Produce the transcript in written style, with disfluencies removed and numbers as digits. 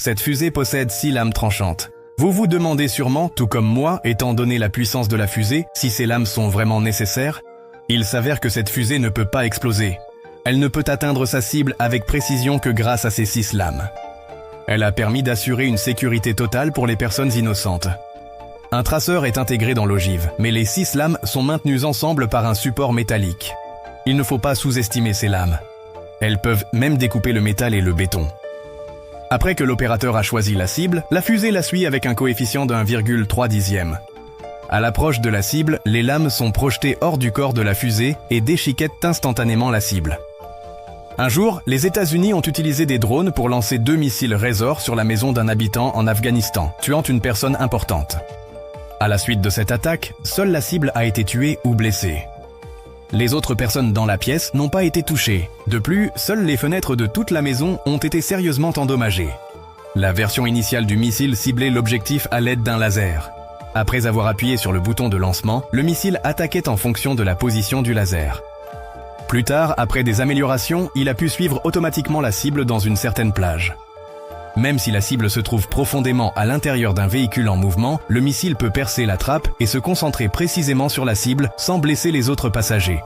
Cette fusée possède 6 lames tranchantes. Vous vous demandez sûrement, tout comme moi, étant donné la puissance de la fusée, si ces lames sont vraiment nécessaires? Il s'avère que cette fusée ne peut pas exploser. Elle ne peut atteindre sa cible avec précision que grâce à ces 6 lames. Elle a permis d'assurer une sécurité totale pour les personnes innocentes. Un traceur est intégré dans l'ogive, mais les 6 lames sont maintenues ensemble par un support métallique. Il ne faut pas sous-estimer ces lames. Elles peuvent même découper le métal et le béton. Après que l'opérateur a choisi la cible, la fusée la suit avec un coefficient de 1,3. À l'approche de la cible, les lames sont projetées hors du corps de la fusée et déchiquettent instantanément la cible. Un jour, les États-Unis ont utilisé des drones pour lancer 2 missiles Razor sur la maison d'un habitant en Afghanistan, tuant une personne importante. À la suite de cette attaque, seule la cible a été tuée ou blessée. Les autres personnes dans la pièce n'ont pas été touchées. De plus, seules les fenêtres de toute la maison ont été sérieusement endommagées. La version initiale du missile ciblait l'objectif à l'aide d'un laser. Après avoir appuyé sur le bouton de lancement, le missile attaquait en fonction de la position du laser. Plus tard, après des améliorations, il a pu suivre automatiquement la cible dans une certaine plage. Même si la cible se trouve profondément à l'intérieur d'un véhicule en mouvement, le missile peut percer la trappe et se concentrer précisément sur la cible sans blesser les autres passagers.